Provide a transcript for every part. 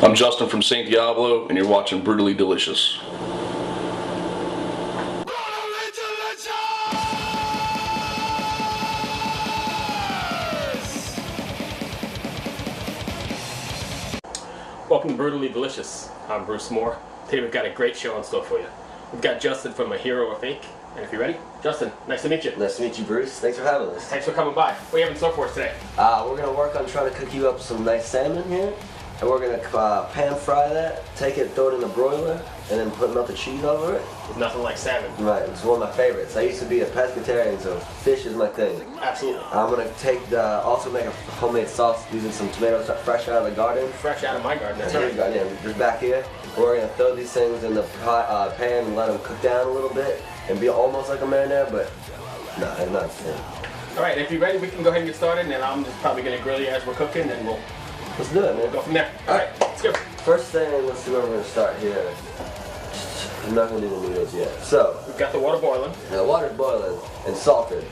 I'm Justin from St. Diablo, and you're watching Brutally Delicious. Welcome to Brutally Delicious. I'm Bruce Moore. Today we've got a great show in store for you. We've got Justin from A Hero or Fake. And if you're ready, Justin, nice to meet you. Nice to meet you, Bruce. Thanks for having us. Thanks for coming by. What do you have in store for us today? We're going to work on trying to cook you up some nice salmon here. And we're going to pan fry that, take it, throw it in the broiler, and then put melted cheese over it. There's nothing like salmon. Right, it's one of my favorites. I used to be a pescatarian, so fish is my thing. Absolutely. I'm going to also make a homemade sauce using some tomatoes fresh out of the garden. Fresh out of my garden, that's right. Yeah, just back here. We're going to throw these things in the pan and let them cook down a little bit and be almost like a marinara, but no, it's not the same. All right, if you're ready, we can go ahead and get started, and I'm just probably going to grill you as we're cooking, and we'll Let's do it, man. go from there. All right, let's go. First thing, let's see where we're going to start here. I'm not going to do the noodles yet. So, We've got the water boiling. the water's boiling and salted.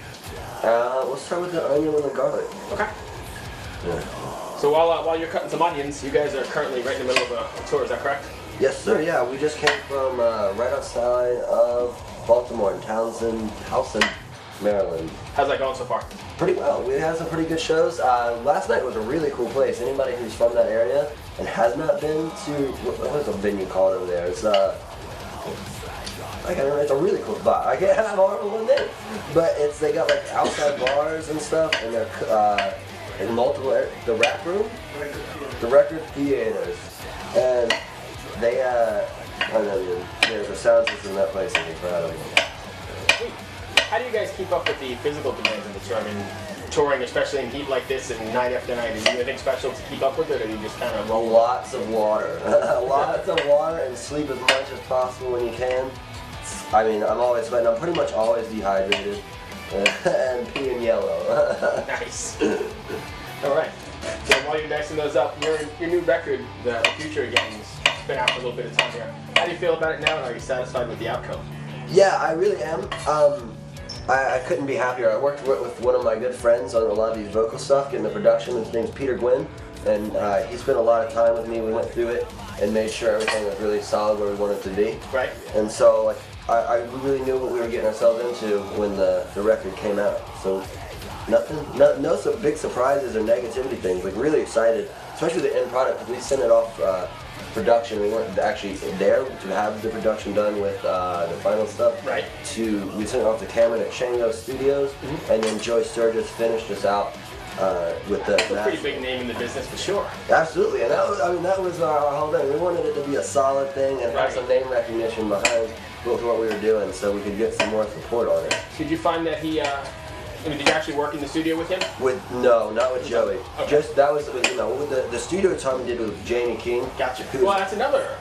Let's start with the onion and the garlic. Okay. Yeah. So while you're cutting some onions, you guys are currently right in the middle of a tour, is that correct? Yes, sir. Yeah, we just came from right outside of Baltimore in Towson, Maryland. How's that going so far? Pretty well. We had some pretty good shows. Last night was a really cool place. Anybody who's from that area and has not been to, what's the venue called over there? It's I can't remember. It's a really cool spot. I can't have horrible name, but they got like outside bars and stuff, and they're in multiple the rap room, the record theaters, and they I don't know, there's a sound system in that place is incredible. How do you guys keep up with the physical demands of the tour? I mean, touring, especially in heat like this and night after night, is there anything special to keep up with it, or do you just kind of roll? Lots of water. Lots of water, and sleep as much as possible when you can. I mean, I'm always sweating. I'm pretty much always dehydrated and peeing yellow. Nice. All right. So while you're dicing those up, your new record, The Future Again, has been out for a little bit of time here. How do you feel about it now, and are you satisfied with the outcome? Yeah, I really am. I couldn't be happier. I worked with one of my good friends on a lot of these vocal stuff, getting the production. His name's Peter Gwynn, and he spent a lot of time with me. We went through it and made sure everything was really solid where we wanted it to be. Right. And so, I really knew what we were getting ourselves into when the record came out. So, no big surprises or negativity things. Like, really excited, especially the end product, because we sent it off production. We weren't actually there to have the production done with the final stuff. Right. We sent it off to Cameron at Shango Studios, and then Joy Sturgis finished us out with the. It's a pretty big name in the business for sure. Absolutely, and that was our whole thing. We wanted it to be a solid thing and have some name recognition behind what we were doing, so we could get some more support on it. Did you find that he? Did you actually work in the studio with him? No, not with Joey. Okay. Just that was with the studio time we did with Jamie King. Gotcha. Well, that's another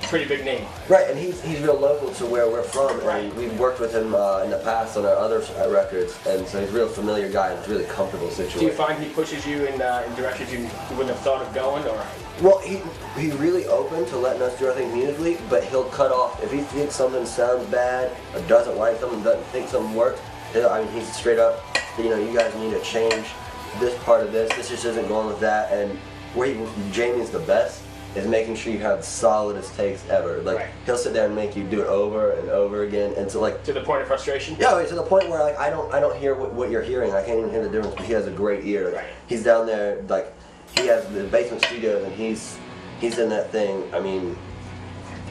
pretty big name. Right, and he's real local to where we're from, Right. and we've worked with him in the past on our other records, and so he's a real familiar guy, and it's a really comfortable situation. Do you find he pushes you in directions you wouldn't have thought of going, or? Well, he's really open to letting us do our thing musically, but he'll cut off if he thinks something sounds bad or doesn't like something, doesn't think something works. He's straight up, you guys need to change this part of this. This just isn't going with that. And where Jamie's the best is making sure you have the solidest takes ever. Like, he'll sit there and make you do it over and over again, and so like to the point of frustration. Yeah, to the point where I don't hear what you're hearing. I can't even hear the difference. But he has a great ear. Like, he's down there, like he has the basement studios, and he's in that thing. I mean,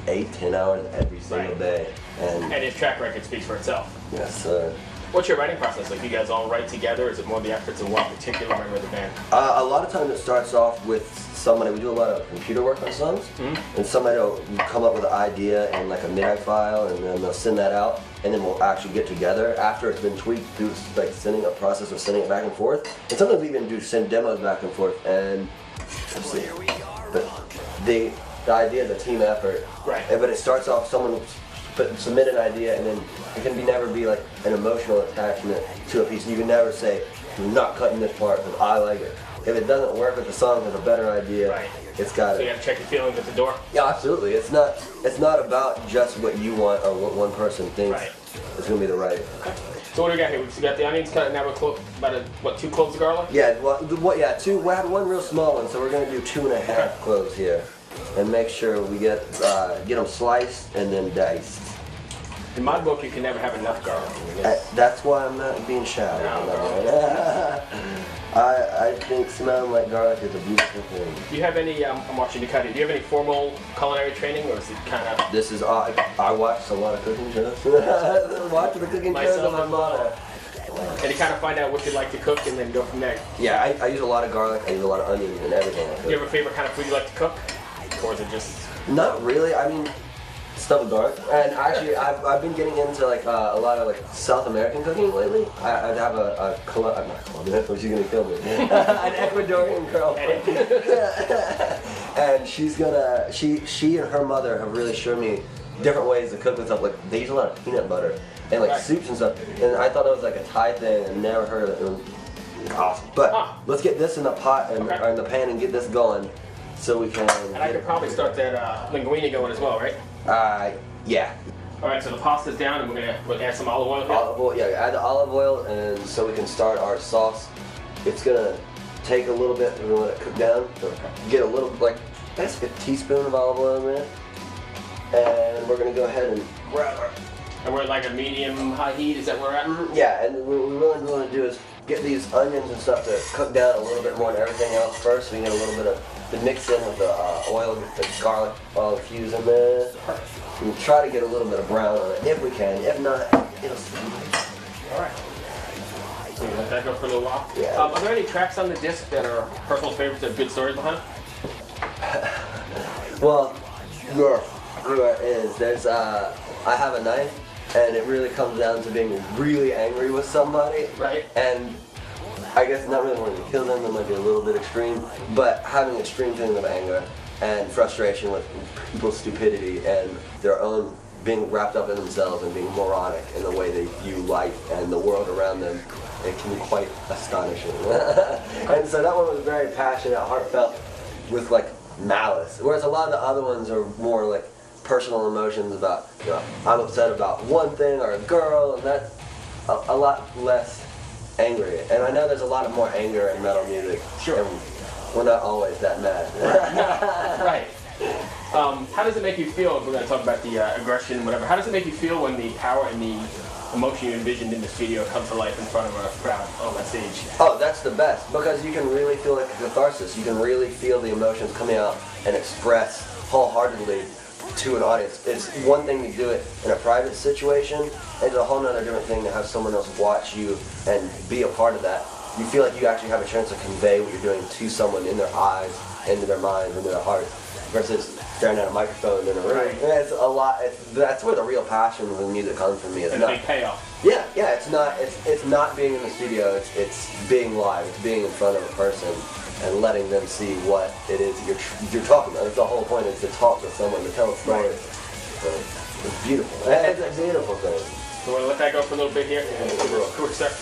8-10 hours every single day, and his track record speaks for itself. Yes, sir. What's your writing process like? You guys all write together? Is it more the efforts of one particular member of the band? A lot of times it starts off with somebody. We do a lot of computer work on songs, and somebody will come up with an idea in like a MIDI file, and then they'll send that out, and then we'll actually get together after it's been tweaked through like sending a process of sending it back and forth. And sometimes we even send demos back and forth. And let's see, but the idea is a team effort. Right. But it starts off someone. Submit an idea, and then it can never be like an emotional attachment to a piece. You can never say, "You're not cutting this part because I like it." If it doesn't work with the song, there's a better idea. It's got So you have to check your feelings at the door. Yeah, absolutely. It's not about just what you want or what one person thinks. It's gonna be the right. Okay. So what do we got here? We got the onions cut, and now we're about 2 cloves of garlic? Yeah, well, yeah, 2. We have one real small one, so we're gonna do 2.5 cloves here. and make sure we get them sliced and then diced. In my book, you can never have enough garlic. That's why I'm not being shy. No. I think smelling like garlic is a beautiful thing. Do you have any, I'm watching you cut it, do you have any formal culinary training, or is it kind of... This is, I watched a lot of cooking shows. Watch the cooking shows of my mother. And you kind of find out what you like to cook and then go from there. Yeah, I use a lot of garlic, I use a lot of onion and everything. Do you have a favorite kind of food you like to cook? Or is it just... Not really, I mean, stuff with garlic. And actually, I've been getting into like a lot of like South American cooking lately. I have a I'm not Colombian, she's gonna kill me. An Ecuadorian girlfriend. And she and her mother have really shown me different ways to cook this stuff. Like they use a lot of peanut butter and like soups and stuff. And I thought it was like a Thai thing and never heard of it. It was awesome. But let's get this in the pot and or in the pan and get this going so we can. And I could probably start that linguine going as well, right? Yeah. All right, so the pasta's down, and we'll add some olive oil here. Olive oil, yeah. Add the olive oil, and so we can start our sauce. It's gonna take a little bit. We're gonna let it cook down. Get a little, like, that's a teaspoon of olive oil in there, and we're gonna go ahead and grab our. And we're at like a medium-high heat. Is that where we're at? Yeah, and what we really want to do is get these onions and stuff to cook down a little bit more than everything else first. So we get a little bit of the mix in with the oil, the garlic, all infused in there. And try to get a little bit of brown on it if we can. If not, it'll still be nice. All right. So you let that go for a little while. Yeah. Are there any tracks on the disc that are personal favorites that have good stories behind them? Well, there is. There's I have a knife, and it really comes down to being really angry with somebody. Right. And I guess not really wanting to kill them, that might be a little bit extreme, but having extreme feelings of anger and frustration with people's stupidity and their own being wrapped up in themselves and being moronic in the way they view life and the world around them, it can be quite astonishing. And so that one was very passionate, heartfelt, with like malice, whereas a lot of the other ones are more like personal emotions about, you know, I'm upset about one thing or a girl, and that's a lot less angry. And I know there's a lot of more anger in metal music. Sure. And we're not always that mad. Right. How does it make you feel, if we're going to talk about the aggression and whatever, how does it make you feel when the power and the emotion you envisioned in the studio comes to life in front of a crowd on that stage? Oh, that's the best, because you can really feel like a catharsis. You can really feel the emotions coming out and express wholeheartedly to an audience. It's one thing to do it in a private situation, and it's a whole other different thing to have someone else watch you and be a part of that. You feel like you actually have a chance to convey what you're doing to someone in their eyes, into their minds, into their hearts, versus staring at a microphone in a room. Right. And it's a lot. That's where the real passion of the music comes from me. It's And not a big payoff. Yeah. It's not being in the studio. It's being live. It's being in front of a person and letting them see what it is you're talking about. That's the whole point, is to talk to someone, to tell a story. Right. So it's beautiful. It's a beautiful thing. So we'll let that go for a little bit here. Quick start.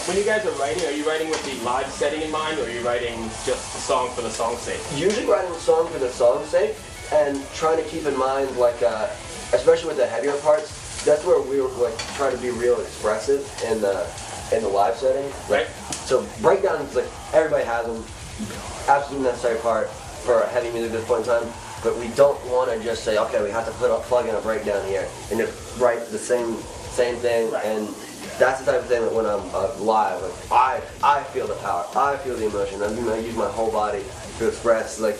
When you guys are you writing with the live setting in mind, or are you writing just the song for the song's sake? Usually writing a song for the song's sake, and trying to keep in mind, like, especially with the heavier parts, that's where we were like trying to be real expressive in the live setting. Right. So breakdowns, like, everybody has them, absolutely necessary part for heavy music at this point in time. But we don't want to just say, okay, we have to plug in a breakdown here and just write the same thing. Right. And that's the type of thing that when I'm live, like, I feel the power, I feel the emotion. I use my whole body to express like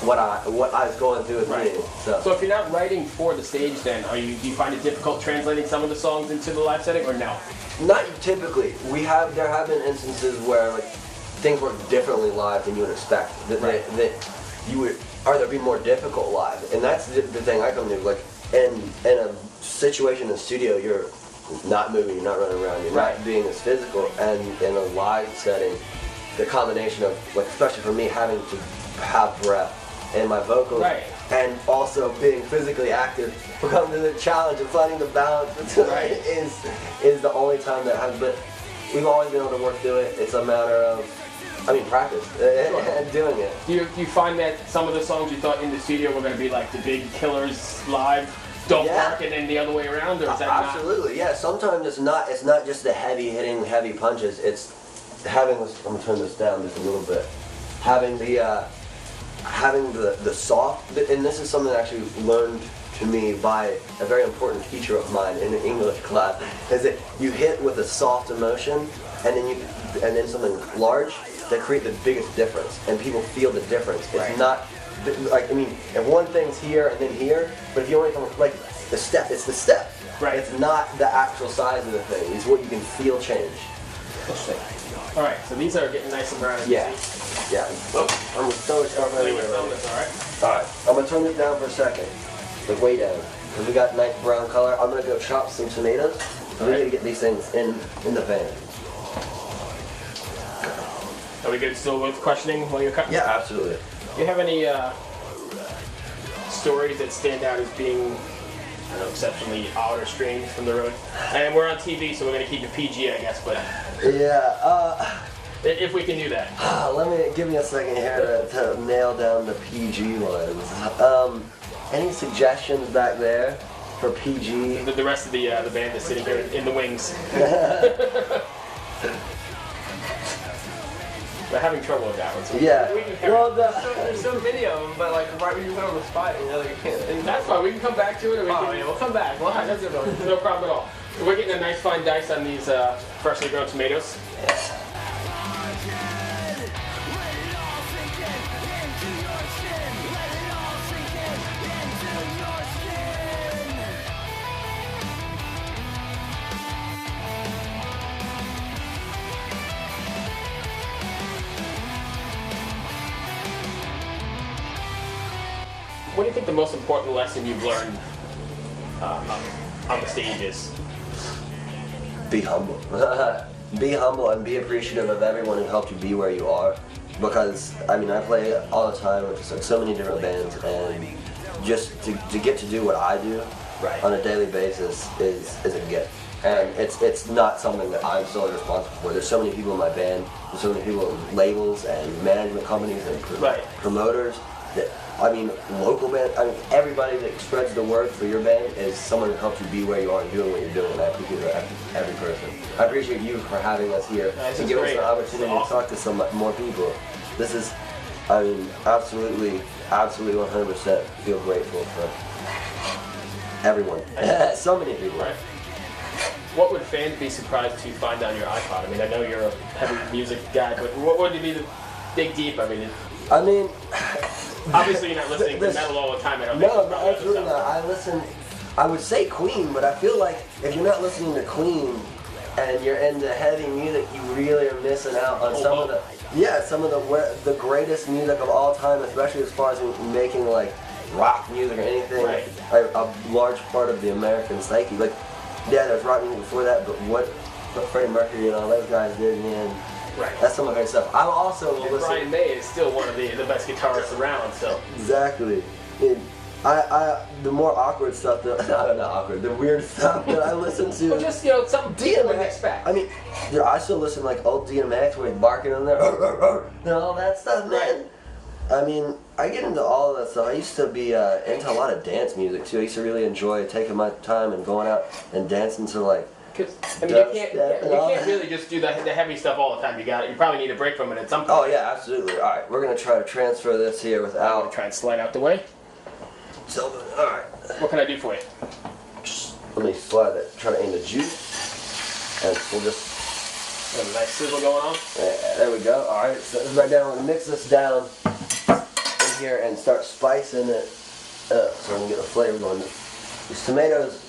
what I was going through with me. So if you're not writing for the stage, then do you find it difficult translating some of the songs into the live setting, or no? Not typically. There have been instances where like things work differently live than you would expect. That you would either be more difficult live, and that's the thing I come to. Like in a situation in the studio, you're not moving, you're not running around, you're not being as physical, and in a live setting, the combination of, like, especially for me, having to have breath in my vocals, and also being physically active becomes the challenge of finding the balance between is the only time that happens. But we've always been able to work through it. It's a matter of, practice and doing it. Do you find that some of the songs you thought in the studio were going to be like the big killers live don't work, and then the other way around, or is that absolutely, yeah. Sometimes it's not just the heavy punches. It's having this. I'm gonna turn this down just a little bit. Having the having the soft, and this is something I actually learned to me by a very important teacher of mine in an English class, is that you hit with a soft emotion and then something large that create the biggest difference, and people feel the difference. It's not like, I mean, if one thing's here and then here, but if you only come like the step, it's the step. Right. It's not the actual size of the thing. It's what you can feel change. All right, so these are getting nice and brown. Yeah. Yeah. Oh, I'm gonna throw it down Really anyway. with this, all right? Alright, I'm gonna turn this down for a second. Like way down. Because we got nice brown color. I'm gonna go chop some tomatoes. We need to get these things in the van. Are we good still with questioning while you're cutting? Yeah, absolutely. Do you have any stories that stand out as being, I don't know, exceptionally odd or strange from the road? And we're on TV, so we're going to keep it PG, I guess, but Yeah, if we can do that. give me a second here to nail down the PG ones. Any suggestions back there for PG? The rest of the band is sitting here in the wings. They're having trouble with that one. So Yeah. we can carry Well, There's so many of them, but like right when you put on the spot, you know, like you can't. and that's fine. We can come back to it, or we can. Yeah, we'll come back. Well, that's no problem at all. We're getting a nice fine dice on these freshly grown tomatoes. What do you think the most important lesson you've learned on the stage is? Be humble. Be humble and be appreciative of everyone who helped you be where you are. Because, I mean, I play all the time with so many different bands, and just to get to do what I do on a daily basis is a gift. And it's not something that I'm solely responsible for. There's so many people in my band, there's so many people in labels and management companies and promoters that, I mean, local band, I mean, everybody that spreads the word for your band is someone who helps you be where you are and doing what you're doing, and I appreciate every person. I appreciate you for having us here and giving us an opportunity to talk to some more people. This is, I mean, absolutely 100% feel grateful for everyone. So many people. Right. What would fans be surprised to find on your iPod? I mean, I know you're a heavy music guy, but what would be the dig deep? I mean, obviously you're not listening to metal all the time. I don't think. No, absolutely not. I would say Queen, but I feel like if you're not listening to Queen and you're into heavy music, you really are missing out on some of the greatest music of all time, especially as far as making like rock music or anything. Right. A large part of the American psyche. Like, yeah, there's rock music before that, but what Freddie Mercury and all those guys did, man. Right. That's some of my favorite stuff. I'm also Brian May is still one of the best guitarists around. So exactly. The more awkward stuff, the weird stuff that I listen to. well, just something people wouldn't expect. I mean, dude, I still listen to like old DMX where he's barking in there, and all that stuff, man. I mean, I get into all of that stuff. I used to be into a lot of dance music too. I used to really enjoy taking my time and going out and dancing to like. I mean, you can't really just do the heavy stuff all the time. You probably need a break from it at some point. Oh yeah, absolutely. All right, we're gonna try to transfer this here I'm without. gonna try and slide out the way. So, all right. What can I do for you? Let me slide that. Try to aim the juice, and we'll just. Got a nice sizzle going on. Yeah, there we go. All right, so right now we're gonna mix this down in here and start spicing it up so we can get the flavor going. These tomatoes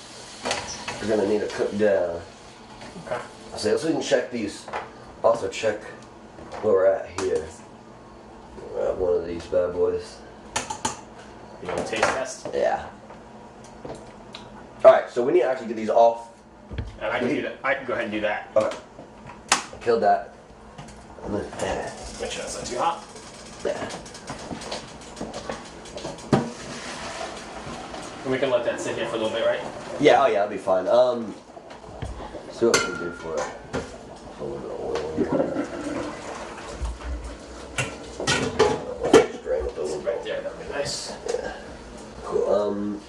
are gonna need to cook down. Okay. So we can check these. Also check where we're at here. We're at one of these bad boys. You want a taste test? Yeah. All right, so we need to actually get these off. And I can do that. I can go ahead and do that. Okay. Killed that. And then, Make sure that's not too hot. yeah. And we can let that sit here for a little bit, right? Yeah, oh yeah, that'll be fine. See what we can do for it. Put a little bit of oil in here. Strain it a little bit. Right there, that would be nice. Yeah. Cool.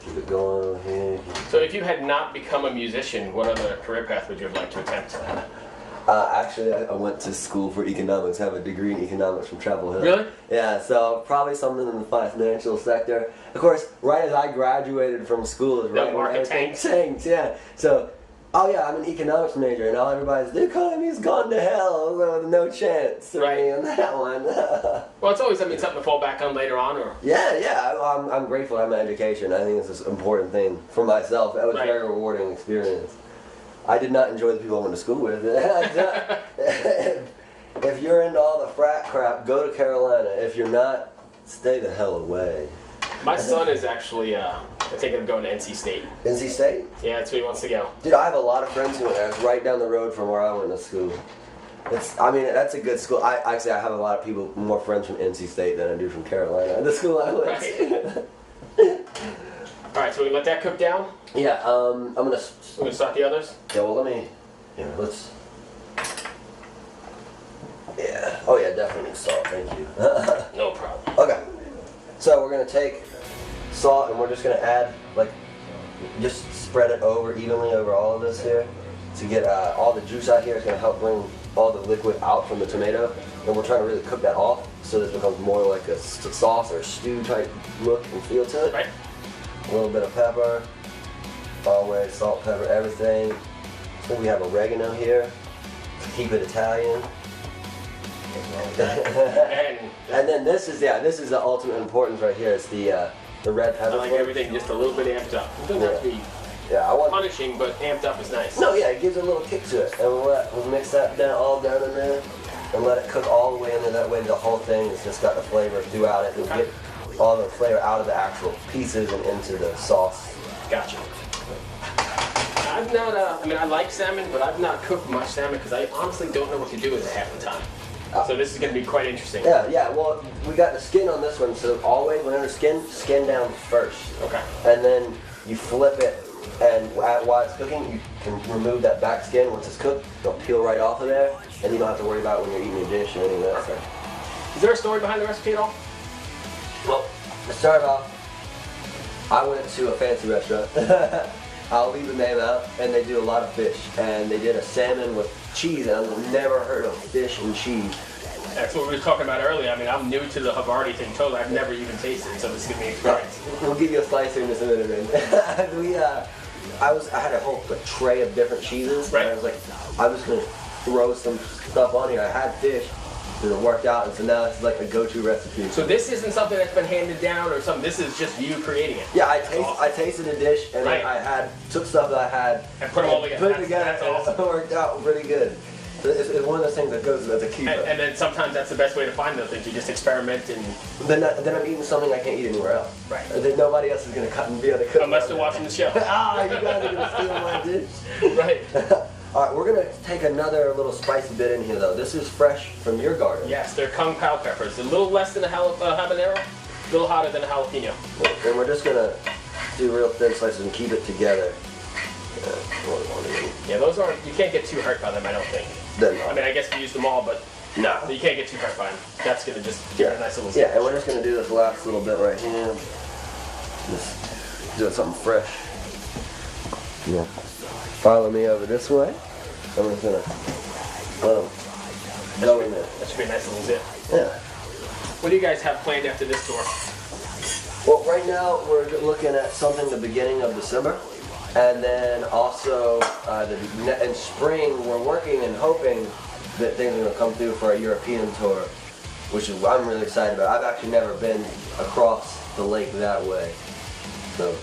Keep it going over here. So if you had not become a musician, what other career path would you have liked to attempt? Actually, I went to school for economics. I have a degree in economics from Chapel Hill. Really? Yeah, so probably something in the financial sector. Of course, right as I graduated from school is right The when market everything tanked. tanked. Yeah, so, oh yeah, I'm an economics major, and all everybody's, the economy's gone to hell, so no chance for me on that one. Well, it's always something to fall back on later on, or Yeah, I'm grateful to have my education. I think it's an important thing for myself. That was a very rewarding experience. I did not enjoy the people I went to school with. If you're into all the frat crap, go to Carolina. If you're not, stay the hell away. my son is actually thinking of going to NC State. NC State? Yeah, that's where he wants to go. Dude, I have a lot of friends who went there. It's right down the road from where I went to school. I mean, that's a good school. I have a lot of people, more friends from NC State than I do from Carolina. The school I went to. All right, so we let that cook down. Yeah, I'm gonna. We're gonna start the others. Yeah, well, let me. Here, let's. Yeah. Oh yeah, definitely need salt. Thank you. No problem. Okay. So we're gonna take salt and we're just gonna add, like, just spread it over evenly over all of this here to get all the juice out here. It's gonna help bring all the liquid out from the tomato, and we're trying to really cook that off so that it becomes more like a sauce or stew type look and feel to it. Right. A little bit of pepper, always salt, pepper, everything. So we have oregano here to keep it Italian. And then this is the ultimate importance right here. It's the red pepper. I like everything just a little bit amped up. It doesn't have to be I want punishing, but amped up is nice. No, yeah, it gives it a little kick to it. And we'll mix that all down in there and let it cook all the way in there. That way the whole thing has just got the flavor throughout it. And get all the flavor out of the actual pieces and into the sauce. Gotcha. I've not, I like salmon, but I've not cooked much salmon because I honestly don't know what to do with it half the time. So this is going to be quite interesting. Yeah, well, we got the skin on this one, so always whenever skin down first. Okay. And then you flip it, and while it's cooking, you can remove that back skin. Once it's cooked, it'll peel right off of there, and you don't have to worry about it when you're eating a dish or any of that stuff. Is there a story behind the recipe at all? Well, to start off, I went to a fancy restaurant. I'll leave the name out, and they do a lot of fish. And they did a salmon with cheese, and I've never heard of fish and cheese. That's what we were talking about earlier. I mean, I'm new to the Havarti thing totally. I've never even tasted it, so this is going to be an experience. We'll give you a slice here in just a minute. I had a whole tray of different cheeses. Right. And I was like, I'm just going to throw some stuff on here. I had fish. And it worked out, and so now it's like a go-to recipe. So this isn't something that's been handed down or something. This is just you creating it. Yeah, I tasted a dish, and then I took stuff that I had and put them all together. Put it together, That's awesome. It worked out pretty good. It's one of those things that goes as a keeper. And then sometimes that's the best way to find those things. You just experiment and. Then I'm eating something I can't eat anywhere else. Right. And then nobody else is gonna cut and be able to cook. Unless they're watching the show. You guys are gonna steal my dish. Right. All right, we're gonna take another little spicy bit in here though. This is fresh from your garden. Yes, they're Kung Pao peppers. A little less than a habanero, a little hotter than a jalapeno. And we're just gonna do real thin slices and keep it together. Yeah, those aren't. You can't get too hurt by them, I don't think. I mean, I guess you use them all, but no, you can't get too hurt by them. That's gonna just give it a nice little. Yeah, and we're just gonna do this last little bit right here. Just doing something fresh. Yeah. Follow me over this way. I'm just gonna let them go in there. That should be a nice little zip. Yeah. What do you guys have planned after this tour? Well, right now we're looking at something the beginning of December, and then also in spring we're working and hoping that things are gonna come through for a European tour, which is I'm really excited about. I've actually never been across the lake that way, so.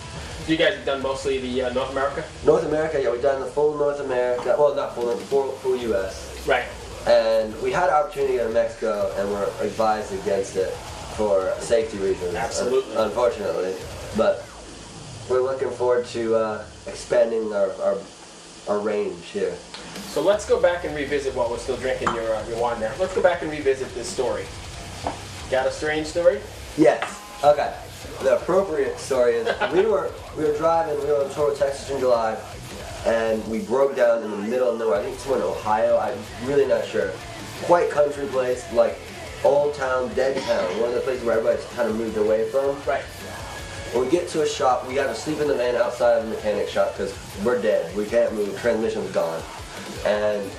You guys have done mostly the North America? North America, yeah, we've done the full North America, well not full US. Right. And we had an opportunity to go to Mexico and we're advised against it for safety reasons. Absolutely. Unfortunately. But we're looking forward to expanding our range here. So let's go back and revisit while we're still drinking your wine there. Let's go back and revisit this story. Got a strange story? Yes. Okay. The appropriate story is we were driving, we were on tour of Texas in July, and we broke down in the middle of nowhere. I think it's in Ohio, I'm really not sure. Quite country place, like old town, dead town, one of the places where everybody's kind of moved away from. Right. When we get to a shop, we got to sleep in the van outside of the mechanic shop because we're dead. We can't move, transmission's gone. And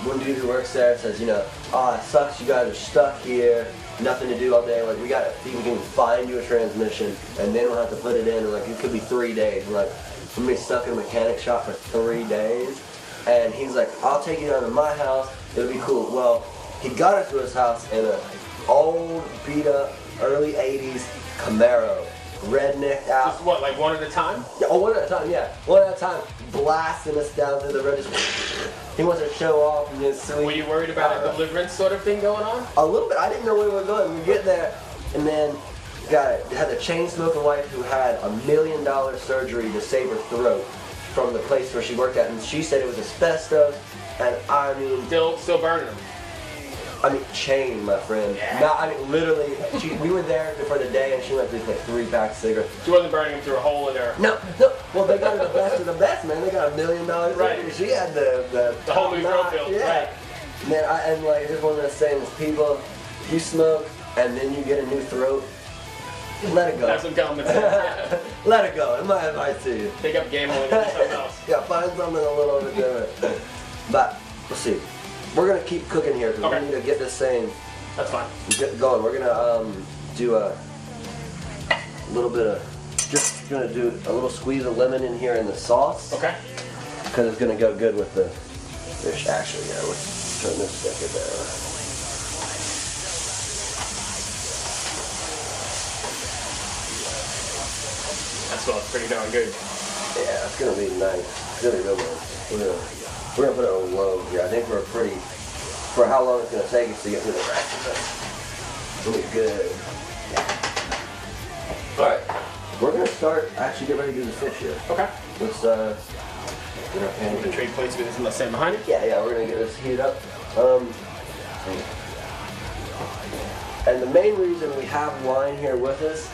one dude who works there says, you know, oh, it sucks you guys are stuck here, nothing to do all day. Like, we can find you a transmission, and they don't have to put it in. And, like, it could be 3 days. And, like, I'm gonna be stuck in a mechanic shop for 3 days. And he's like, I'll take you down to my house. It'll be cool. Well, he got us to his house in an old, beat up, early 80s Camaro. Rednecked out. Just what, like one at a time? Yeah, oh, one at a time, yeah. One at a time. Blasting us down through the register. He wants to show off and just sweet. Were you worried about a deliverance sort of thing going on? A little bit. I didn't know where we were going. We get there, and then had a chain-smoking wife who had $1 million surgery to save her throat from the place where she worked at, and she said it was asbestos, and I mean... Still burning them. I mean, chain, my friend. Yeah. No, I mean, literally, we were there for the day, and she went through like 3 packs of cigarettes. She wasn't burning them through a hole in her... No. Well, they got her the best of the best, man. They got $1 million. Right. She had the whole new throat field. Yeah. Right. Man, and like, just one of those things, people, you smoke, and then you get a new throat, let it go. Have some common sense. Yeah. Let it go. That's my advice to you. Pick up gambling and do something else. Yeah, find something a little bit different. But, let's see. We're going to keep cooking here, because we need to get this thing... That's fine. Get going. We're gonna do a little bit of, just gonna do a little squeeze of lemon in here in the sauce. Okay. Because it's gonna go good with the fish. Actually, yeah, let's turn this sucker down. That smells pretty darn good. Yeah, it's gonna be nice. It's gonna be real nice. We're gonna put it on low here. I think we're pretty. For how long it's going to take us to get through the rest of it. It'll be good. Alright, we're going to start, actually get ready to do the fish here. Okay. Let's get our pan. You can trade plates with this and let's stand behind it. Yeah, we're going to get this heated up. And the main reason we have wine here with us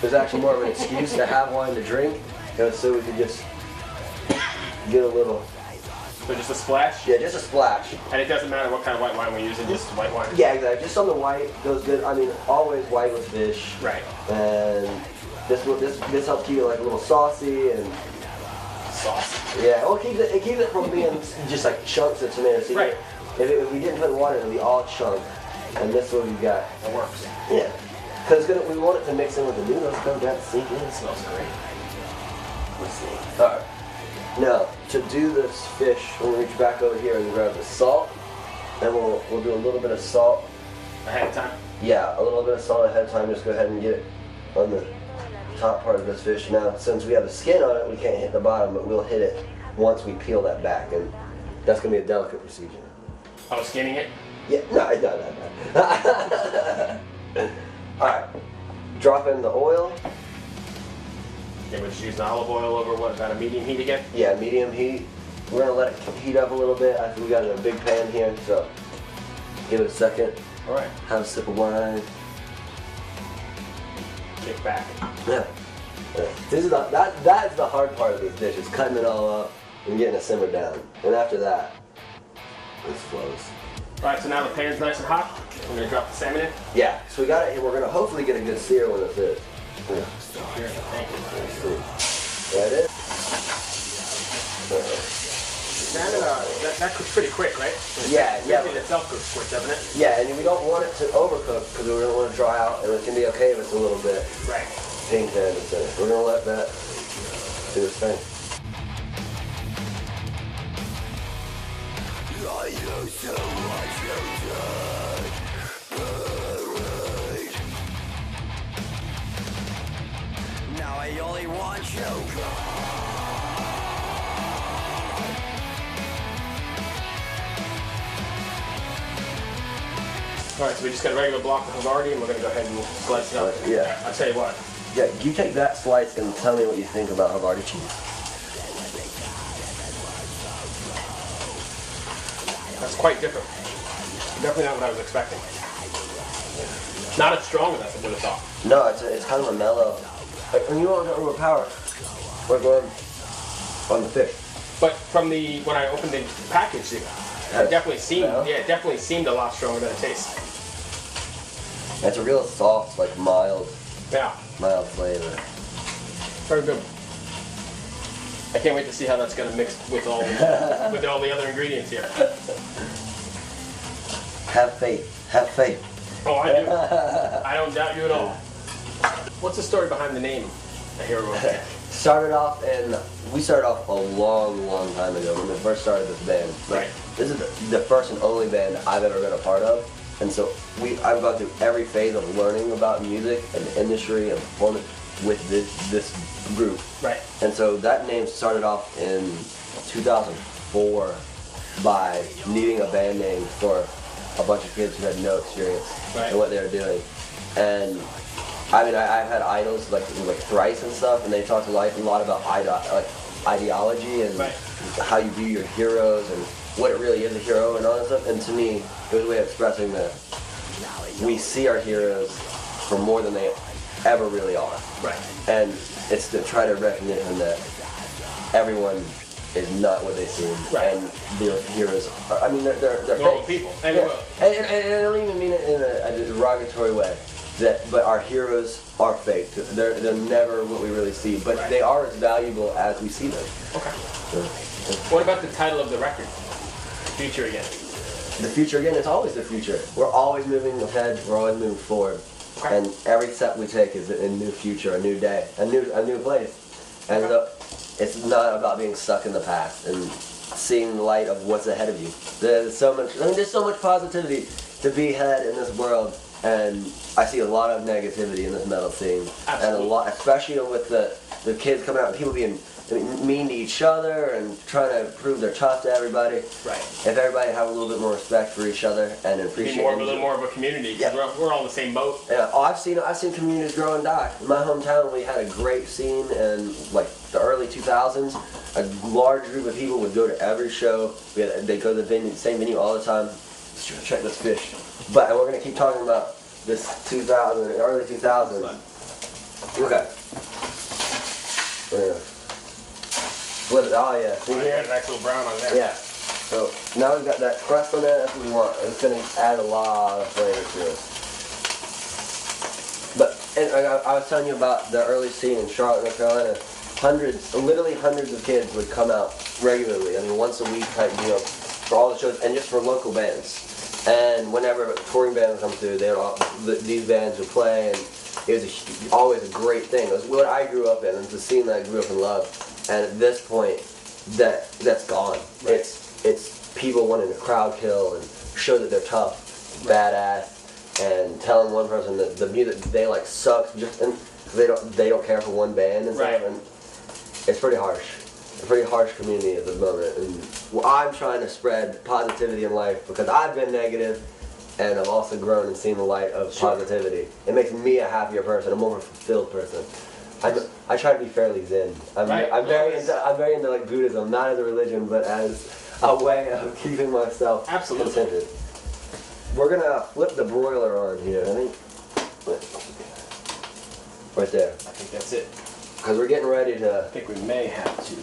is actually more of an excuse to have wine to drink, so we can just get a little... So just a splash? Yeah, just a splash. And it doesn't matter what kind of white wine we're using, just white wine? Yeah, exactly. Just on the white goes good. I mean, always white with fish. Right. And this helps keep it like a little saucy and... Sauce. Yeah, well, it keeps it from being just like chunks of tomato. See, right. If we didn't put water in it, it would be all chunk. And this one we got. It works. Yeah. Because we want it to mix in with the noodles. Go down, sink in. It smells great. Let's see. Alright. Now, to do this fish, we'll reach back over here and grab the salt. And we'll do a little bit of salt. Ahead of time? Yeah, a little bit of salt ahead of time. Just go ahead and get it on the top part of this fish. Now, since we have the skin on it, we can't hit the bottom, but we'll hit it once we peel that back. And that's going to be a delicate procedure. Oh, skinning it? Yeah, no, it's not that bad. Alright, drop in the oil. Yeah, we're just using olive oil over what, about a medium heat again? Yeah, medium heat. We're going to let it heat up a little bit. I think we got it in a big pan here, so give it a second. Alright. Have a sip of wine. Kick back. Yeah. This is that's the hard part of this dish, is cutting it all up and getting it simmered down. And after that, this flows. Alright, so now the pan's nice and hot. We're going to drop the salmon in. Yeah, so we got it, and we're going to hopefully get a good sear when it's in. Yeah. Here, thank you. There it is. Salmon, that cooks pretty quick, right? Yeah. It itself cooks quick, doesn't it? Yeah, and we don't want it to overcook because we don't want to dry out, and it can be okay if it's a little bit Right. pink there in the center. We're going to let that do its thing. Now I only want you. Alright, so we just got a regular block of Havarti and we're going to go ahead and slice it up. Yeah. I'll tell you what. Yeah, you take that slice and tell me what you think about Havarti cheese. That's quite different. Definitely not what I was expecting. Not as strong as I would have thought. No, it's kind of a mellow. Like, when you want to overpower, we're going on the fish. But from when I opened the package, it definitely seemed, it definitely seemed a lot stronger than it tastes. It's a real soft, like mild Yeah. flavor. Very good. I can't wait to see how that's going to mix with all the other ingredients here. Have faith. Have faith. Oh, I do. I don't doubt you at all. What's the story behind the name, A Hero of Death? We started off a long time ago when we first started this band. Right. This is the first and only band I've ever been a part of. And so I've gone through every phase of learning about music and the industry and performance with this group. Right. And so that name started off in 2004 by needing a band name for a bunch of kids who had no experience in what they were doing. And I mean, I've had idols like Thrice and stuff, and they talked a lot about ideology and how you view your heroes and what it really is a hero and all that stuff. And to me, it was a way of expressing that we see our heroes for more than they ever really are. Right. And it's to try to recognize that everyone is not what they seem. Right. And their heroes are, I mean, they're normal fake. people. And I don't even mean it in a derogatory way. But our heroes are fake. They're never what we really see, but they are as valuable as we see them. Okay. What about the title of the record? Future Again. The future again, it's always the future. We're always moving ahead, we're always moving forward. Okay. And every step we take is a new future, a new day, a new place. And it's not about being stuck in the past and seeing the light of what's ahead of you. There's so much positivity to be had in this world. And I see a lot of negativity in this metal scene. Absolutely. And a lot, especially with the kids coming out and people being mean to each other and trying to prove they're tough to everybody. Right. If everybody had a little bit more respect for each other and appreciate a little more of a community. Yeah. We're all in the same boat. Yeah. Oh, I've seen communities grow and die. In my hometown, we had a great scene in like the early 2000s. A large group of people would go to every show. They'd go to the same venue all the time. Let's check this fish. But we're gonna keep talking about this early 2000s. Okay. Flip it. Oh yeah. See Oh, here? yeah, nice little brown on there. Yeah. So now we've got that crust on there. That's what we want. It's gonna add a lot of flavor to it. But I was telling you about the early scene in Charlotte, North Carolina. Literally hundreds of kids would come out regularly. I mean, once a week type deal for all the shows and just for local bands. And whenever touring bands come through, these bands would play, and it was always a great thing. It was what I grew up in, and it's the scene that I grew up in love. And at this point, that's gone. Right. It's people wanting to crowd kill and show that they're tough, badass, and telling one person that the music they like sucks, and they don't care for one band and stuff. And it's pretty harsh. A pretty harsh community at the moment, and I'm trying to spread positivity in life because I've been negative, and I've also grown and seen the light of positivity. It makes me a happier person, a more fulfilled person. I try to be fairly zen. I'm very into like Buddhism, not as a religion, but as a way of keeping myself contented. We're gonna flip the broiler on here, I think. Right there. I think that's it. Because we're getting ready to. I think we may have to.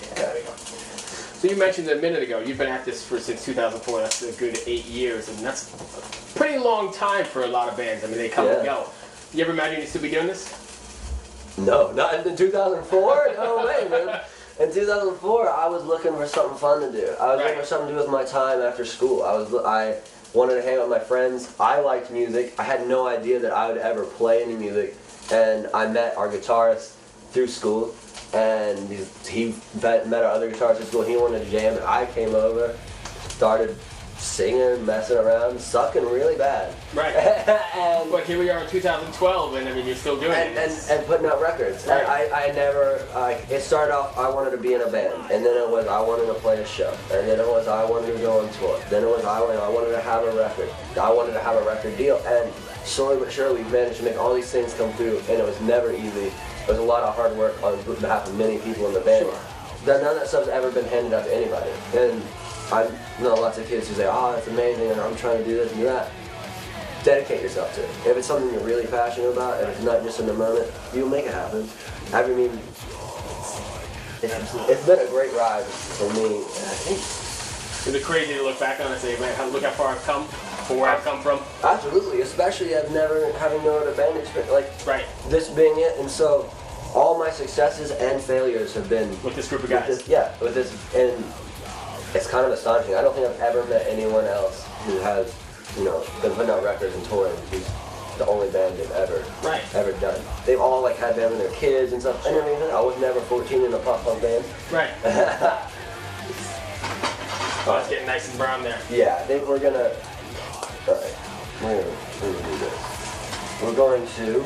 Yeah, there we go. So you mentioned a minute ago, you've been at this since 2004. That's a good 8 years, and that's a pretty long time for a lot of bands. I mean, they come and go. You ever imagine you'd still be doing this? No, not in 2004. No way, man. In 2004, I was looking for something fun to do. I was looking for something to do with my time after school. I wanted to hang out with my friends. I liked music. I had no idea that I would ever play any music. And I met our guitarist through school, and he met our other guitarist at school. He wanted to jam, and I came over, started singing, messing around, sucking really bad. Right. But here we are in 2012, and I mean, you're still doing it. And putting out records. Right. And it started off, I wanted to be in a band, and then it was, I wanted to play a show, and then it was, I wanted to go on tour. Then it was, I wanted to have a record. I wanted to have a record deal, and slowly but surely we managed to make all these things come through, and it was never easy. It was a lot of hard work on behalf of many people in the band. None of that stuff's ever been handed out to anybody. And I know lots of kids who say, oh, it's amazing, and I'm trying to do this and do that. Dedicate yourself to it. If it's something you're really passionate about, if it's not just in the moment, you'll make it happen. I mean, it's been a great ride for me. Is it crazy to look back on and say, man, look how far I've come, from where I've come from? Absolutely, especially having no other band experience, like right. this being it. And so all my successes and failures have been With this group of with guys. this, yeah, with this, and it's kind of astonishing. I don't think I've ever met anyone else who has, you know, been putting out records and touring. Who's the only band they've ever done. They've all like had bands with their kids and stuff. And everything. I was never 14 in a pop punk band. Right. Oh, it's getting nice and brown there. Yeah, I think we're gonna. Alright, we're gonna do this. We're going to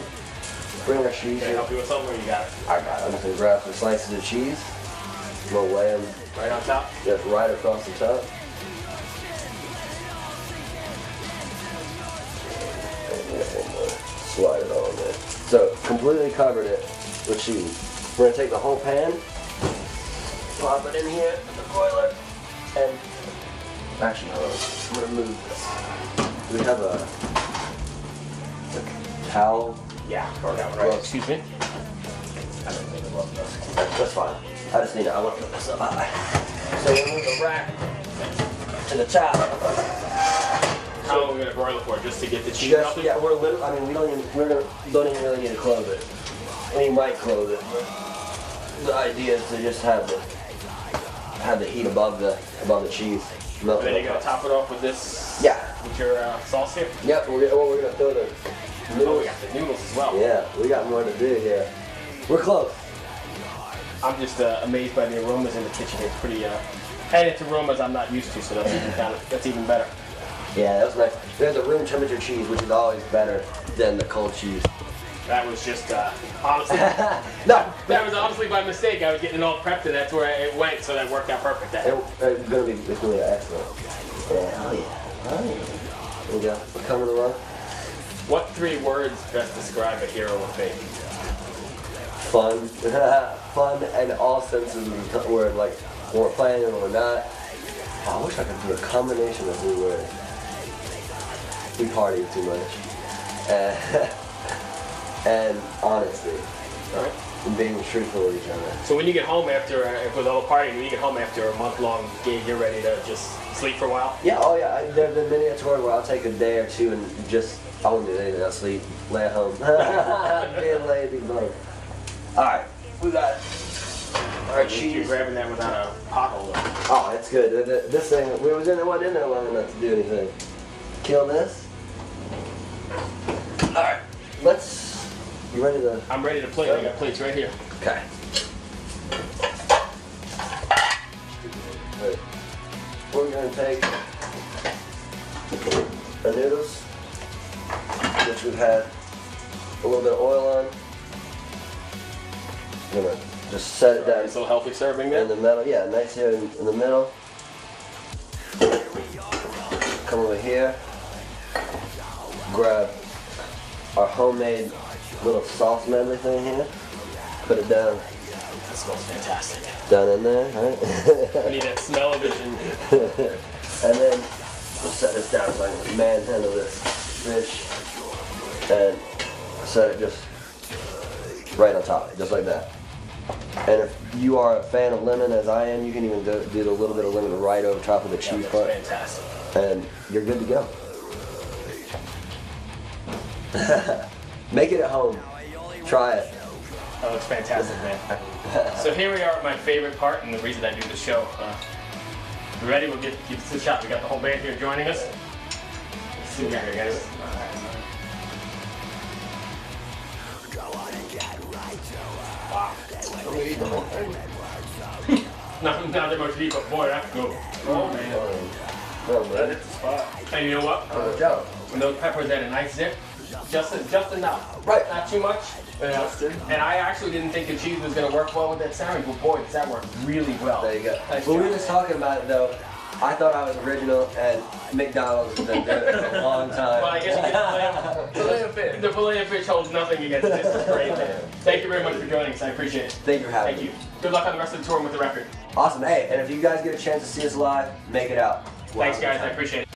bring our cheese. Can I help you with something, or you got it? I got it. I'm just gonna grab some slices of cheese. We'll lay them Right on top? just right across the top. Slide it on there. So completely covered it with cheese. We're gonna take the whole pan, pop it in here in the boiler, and actually hold on. I'm gonna move this. Do we have a towel? Yeah, or that one, right? Well, Excuse me. I don't think I love this. That's fine. I just need to, I want to put this up high. So we move the rack to the top. How long are we gonna broil it for? Just to get the cheese Just, melted? yeah, we're literally, I mean, we don't even, don't even really need to close it. We might close it, but the idea is to just have the heat above the cheese. And then you're gonna top it off with this? Yeah. With your sauce here? Yep, we're gonna throw the Oh, noodles. we got the noodles as well. Yeah, we got more to do here. We're close. I'm just amazed by the aromas in the kitchen. It's pretty, and it's aromas I'm not used to, so that's even better. Yeah, that was nice. We have the room temperature cheese, which is always better than the cold cheese. That was just, honestly, No, that was honestly by mistake. I was getting it all prepped, and that's where it went, so that worked out perfect. it's gonna be excellent. Yeah, oh yeah. Oh yeah. There we go. We're coming along. What 3 words best describe a hero of faith? Fun. Fun in all senses of the word, like when we're playing and when we're not. Oh, I wish I could do a combination of 3 words. We party too much. And honesty. Alright. And being truthful with each other. So when you get home after, with all the partying, when you get home after a month-long gig, you're ready to just sleep for a while? Yeah, oh yeah. There have been many a tour where I'll take a day or two and just, I won't do anything. I'll sleep, lay at home. Being lazy, bro. Alright, we got our You're cheese. grabbing that without a pothole though. Oh, it's good. This thing, we wasn't in there long enough to do anything. Kill this. Alright, you ready to? I'm ready to plate. I got plates right here. Okay. Right. We're going to take the noodles, which we've had a little bit of oil on. I'm going to just set it down Nice little healthy serving in there. the middle. Yeah, nice here in the middle. Come over here. Grab our homemade little sauce medley thing here. Put it down. That smells fantastic. Down in there, right? I need that smell of it. And then we'll set this down so I can manhandle this fish and set it just right on top, just like that. And if you are a fan of lemon, as I am, you can even do a little bit of lemon right over top of the cheese That's part, fantastic. and you're good to go. Make it at home. Try it. Oh, it's fantastic, man. So here we are at my favorite part and the reason I do the show. You ready? We'll give this a shot. We got the whole band here joining us. Let's see what we got here, guys. Wow. Not that much deep, but boy, that's good. Oh, man. Oh, That man. is the spot. And you know what? Good job. When those peppers add a nice zip, just enough. Right. Not too much. And I actually didn't think the cheese was going to work well with that salmon, but boy, that worked really well. There you go. Nice When we job. were just talking about it though, I thought I was original, and McDonald's has been doing it for a long time. Well, I guess you get the filet of fish. The filet of fish holds nothing against this. It's great, man. Thank you very much for joining us. I appreciate it. Thank you for having Thank you. me. Good luck on the rest of the tour with the record. Awesome. Hey, and if you guys get a chance to see us live, make it out. Thanks, guys. I appreciate it.